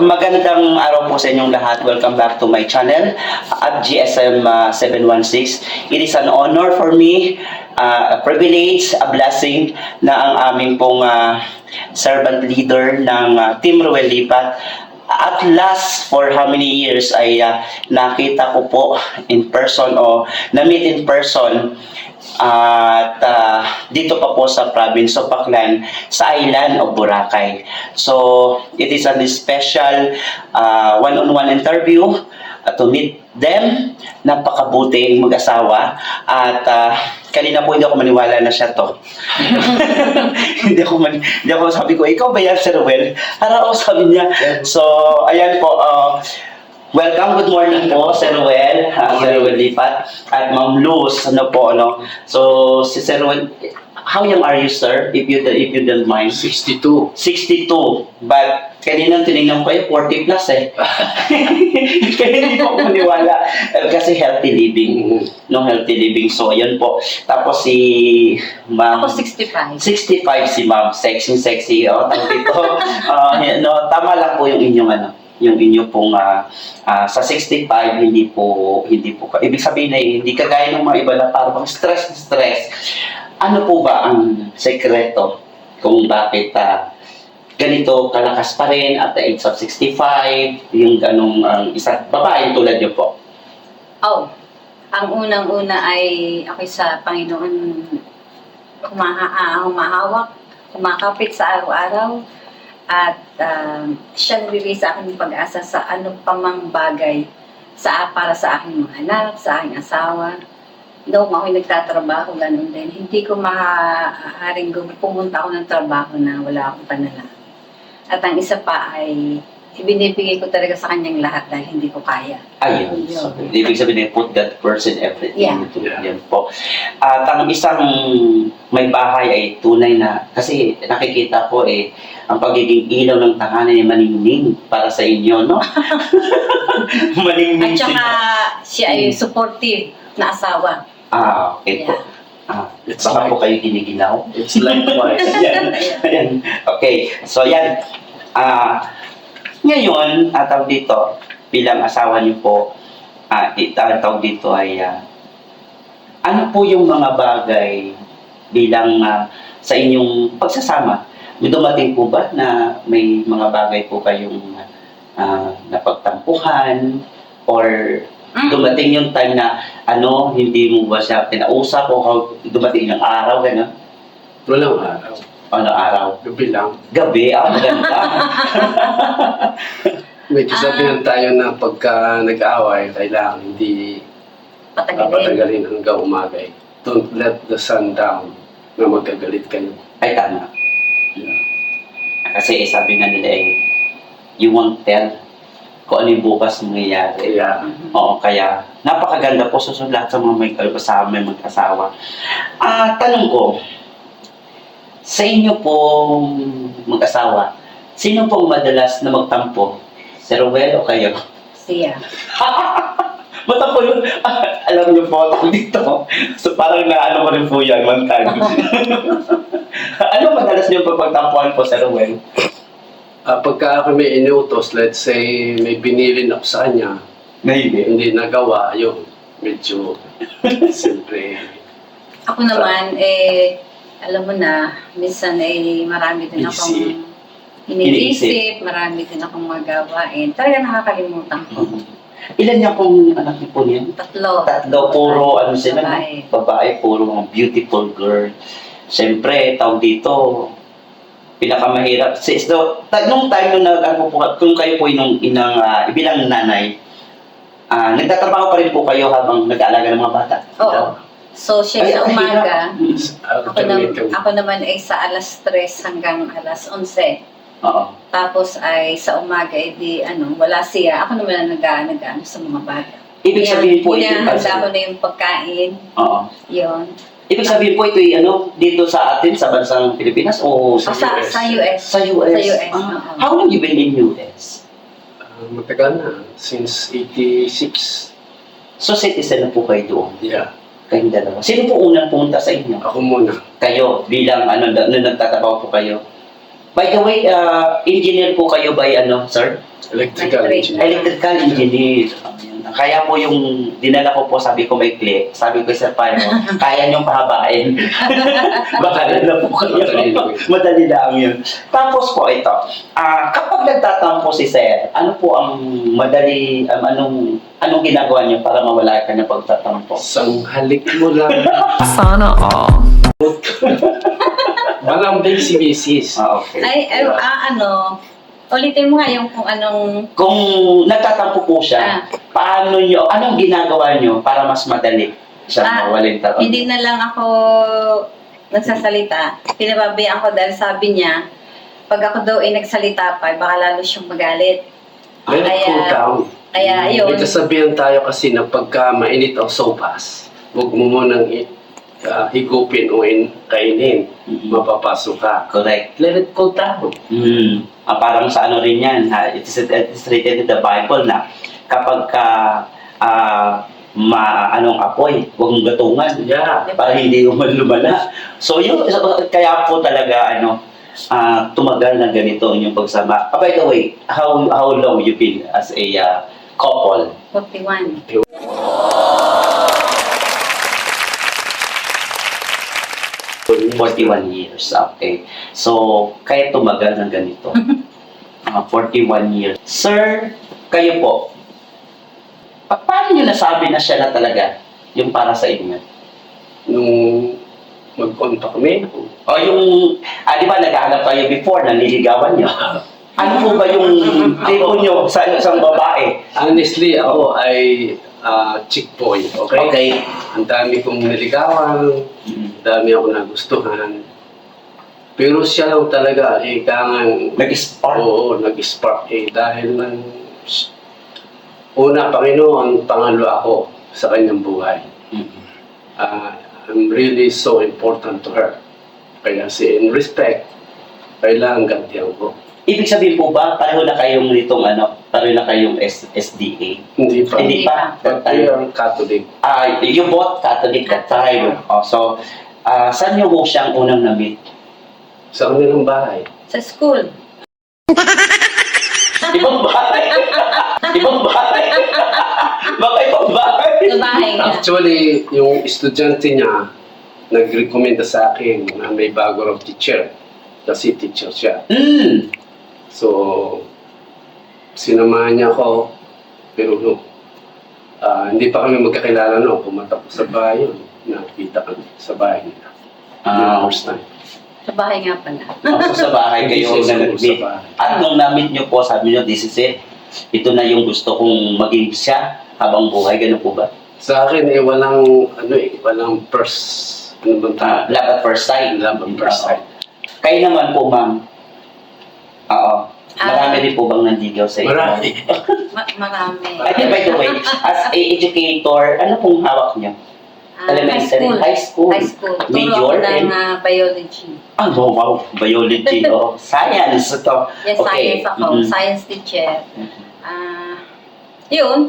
Magandang araw po sa inyong lahat. Welcome back to my channel at GSM 716. It is an honor for me, a privilege, a blessing na ang aming pong servant leader ng Team Ruel Lipat. At last, for how many years ay nakita ko po in person o na-meet in person at dito pa po sa province of Baclan, sa island of Boracay. So, it is a special one-on-one interview to meet them. Napakabuting mag-asawa. At kanina po hindi ako maniwala na siya to. hindi ako sabi ko, ikaw ba yan, Sir Ruel? Araw sabi niya. So, ayan po. Welcome, good morning po, Sir Ruel, Sir Ruel Lipat, at Ma'am Luz, So, si Sir Ruel, how young are you, sir, if you don't mind? 62. 62, but kanina tinignan ko kayo, 40 plus eh. Kaya hindi ko maniwala, kasi healthy living, healthy living, so ayan po. Tapos si Ma'am... Ako 65. 65 si Ma'am, sexy, dito. Tama lang po yung inyong yung inyo pong sa 65 hindi po ibig sabihin ay hindi kagaya ng mga iba na parang stress. Ano po ba ang sekreto kung bakit ganito kalakas pa rin at the age of 65 yung ganong isang babae tulad niyo po? Ang unang-una ay ako sa Panginoon humahawak, kumakapit sa araw-araw. At siya nagbibigay sa akin ng pag-asa sa ano pa mang bagay para sa aking mga anak, sa aking asawa. Noong ako'y nagtatrabaho, ganun din. Hindi ko maaaring pumunta ako ng trabaho na wala akong panalangin. At ang isa pa ay ibinibigay ko talaga sa kanyang lahat dahil hindi ko kaya. Ayun. So, ibig sabihin, put that person everything. Yeah. Yan po. At ang isang may bahay ay tunay na, kasi nakikita ko ang pagiging ilaw ng tahanan ay maningning para sa inyo, no? Maningning. At saka siya ay supportive na asawa. Okay po. Baka po kayo giniginaw. It's likewise. Yan. Okay. So, yan. Ngayon, tawag dito, bilang asawa niyo po, tawag dito ay, ano po yung mga bagay bilang sa inyong pagsasama? May dumating po ba na may mga bagay po kayong napagtampuhan or dumating yung time na hindi mo ba siya pinausap o dumating yung araw, gano'n? Walang araw. Ano araw? Gabi lang. Gabi? Maganda. Medyo sabihan tayo na pagka nag-away, kailangan hindi patagalin hanggang umaga. Don't let the sun down na magkagalit kayo. Ay, tama. Yeah. Kasi sabi nga nila you won't tell kung ano yung bukas mangyayari. Yeah. Oo, kaya napakaganda po sa lahat sa mga may kasama, may mag-asawa. Tanong ko, sa inyo pong mag-asawa, sino pong madalas na magtampo? Si Ruel o kayo? Siya. Matampo yun. Alam niyo po, dito. So parang naano mo rin po yan, one time. Ano madalas niyo pagtampuhan po sa Ruel? Pagka ako may inutos, let's say may binilin ako sa kanya, hindi nagawa, yun. Medyo, siyempre. Ako naman, alam mo na, minsan marami din akong iniisip, marami din akong magawain. Talaga nakakalimutan ko. Ilan niya pong anak niyo po niyan? Tatlo, puro sila, babae. Babae, puro mga beautiful girl. Siyempre, tawag dito, pinakamahirap. So, nung time kung kayo po bilang nanay, nagtatrabaho pa rin po kayo habang nag-aalaga ng mga bata? Oo. So, siya sa umaga, Ako ako naman ay sa alas 3 hanggang alas 11. Oo. Tapos ay sa umaga, wala siya. Ako naman ang nag-ano sa mga bata. Ibig sabihin po ito, handa ko na yung pagkain. Oo. Yun. Ibig sabihin po ito dito sa atin, sa bansang Pilipinas o sa US? Sa US. Sa US. Sa US, oo. How long you been in US? Matagal na, since 86. So, citizen na po kayo doon? Yeah. Kayong dalawa. Sino po unang pumunta sa inyo? Ako muna. Kayo, bilang nung nagtatabaw po kayo? By the way, engineer po kayo by ano, sir? Electrical Electric. engineer. Electrical engineer. Ayun. Kaya po yung dinala ko po, sabi ko may clip. Sabi ko, sir, paano? Kaya niyong pahabain. Baka na po kayo. Madali lang. Madali lang yun. Tapos po ito, kapag nagtatampo si sir, ano po ang madali, anong ginagawa niyo para mawala ka ng pagtatampo? Sanghalik mo lang. Sana all. Malambing si Mrs. Okay. Ulitin mo nga yung kung anong... Kung nagtatampo po siya, paano niyo, anong ginagawa niyo para mas madali siya mawala yung tatampo? Hindi na lang ako nagsasalita. Pinababayaan ko dahil sabi niya, pag ako daw ay nagsalita pa, baka lalo siyang magalit. Let it cool down. Kaya yun. May kasabihan tayo kasi na pagka mainit ang sopas, huwag mo munang higupin o kainin. Mapapasok ka. Correct. Let it cool down. Parang sa ano rin yan, it's written in the Bible na kapag ka anong apoy, huwag mong gatungan. Yeah. Para hindi lumala. So yun, kaya po talaga tumagal na ganito yung pagsama. By the way, how long you been as a couple? 41. 41 years. Okay. So, kaya tumagal ng ganito. 41 years. Sir, kayo po, paano nyo nasabi na siya na talaga yung para sa inyo? Nung mag-contact kami, O yung, di ba naghahanap kayo before, nanliligawan nyo? Ano po ba yung tipo nyo sa isang babae? honestly, ako ay chick boy. Okay? Okay. Ang dami kong niligawan, dami ako nagustuhan. Pero siya lang talaga, kangang, Nag-spark? oo, nag-spark dahil una, Panginoon, pangalo ako sa kanyang buhay. I'm really so important to her. Kaya in respect, kailangan gantihan ko. Ibig sabihin po ba, pareho na kayong pareho na kayong SDA? Hindi pa. Hindi pa. But we are Catholic. You both Catholic that time. So, saan nyo po siyang unang na-meet? Sa kanilang bahay. Sa school. Ibang bahay? Ibang bahay? Baka ibang bahay? Sa bahay niya. Actually, yung estudyante niya, nag-recommenda sa akin na may bago raw teacher. Kasi teacher siya. So, sinamahan niya ako. Pero hindi pa kami magkakilala pumatak ko sa bahay yun. Nakita kami sa bahay nila. First time. Sa bahay nga pala. So, sa bahay kayo Hindi siya na siguro nag-meet. sa bahay. At nung na-meet nyo po, sabi nyo, this is it. Ito na yung gusto kong maging siya habang buhay. Ganun po ba? Sa akin, walang first, Love at first sight. Love at first sight. Kayo naman po, ma'am. Oo. Marami din po bang nandigaw sa inyo? Marami. Marami. By the way, as a educator, ano pong hawak niyo? Elementary, high school. High school. Turo Major ako ng in- biology. Wow, biology. Science. Ito. Yes, Okay. science ako. Mhm. Science teacher. Yun.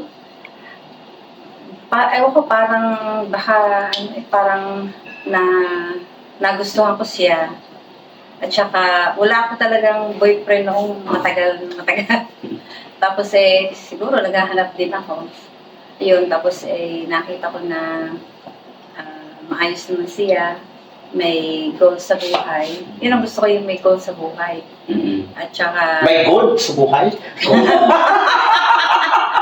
Ewan ko, parang nagustuhan ko siya. At saka, wala ako talagang boyfriend noong matagal. Tapos siguro naghahanap din ako. Yun, tapos nakita ko na maayos naman siya. May goal sa buhay. Yun ang gusto ko, yung may goal sa buhay. At saka, May goal sa buhay?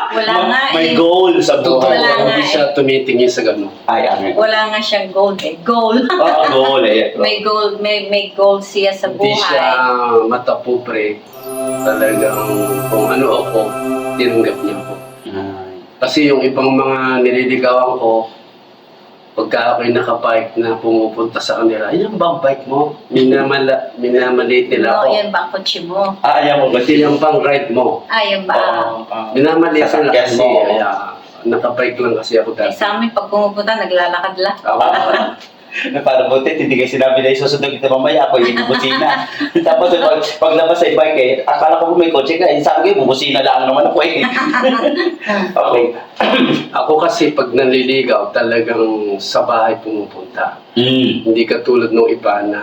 wala nga May goal sa Totoo, buhay. Wala nga hindi siya tumitingin sa gano'n. Ay, amin. wala nga siyang goal Goal. Oo, goal eh. may goal siya sa Hindi siya buhay. matapubre. Talagang kung ano ako, tinanggap niya ako. Kasi yung ibang mga nililigawan ko, pagka ako'y nakabike na pumupunta sa kanila, yan bang bike mo? Minamaliit nila ako. No, yan ba ang kotse mo? Ayaw mo ba Kasi yan bang ride mo? Yan ba? Minamaliit nila Sasakyan kasi, mo. nakabike lang kasi ako dati. Sa amin, pag pumupunta, naglalakad lang. Na parang buti, hindi kayo sinabi na isusunod kita mamaya, ako yung bubusina. Tapos paglabas sa bike akala ko may kotse ka, sabi ko, bubusina lang naman ako eh. Okay. Ako kasi pag nanliligaw, talagang sa bahay pumupunta. Mm. Hindi katulad ng iba na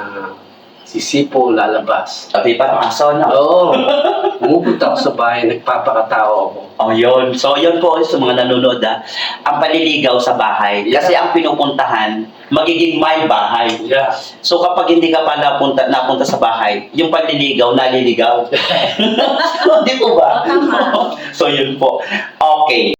sisipo, lalabas. Sabi parang aso na. Oo. Pumupunta ako sa bahay, nagpapakatao ako. Oh, yun. So, yun po sa mga nanonood, ang paliligaw sa bahay. Kasi ang pinupuntahan, magiging may bahay. Yeah. So, kapag hindi ka pa napunta sa bahay, yung panliligaw, naliligaw. Di po ba? Tama. So, yun po. Okay.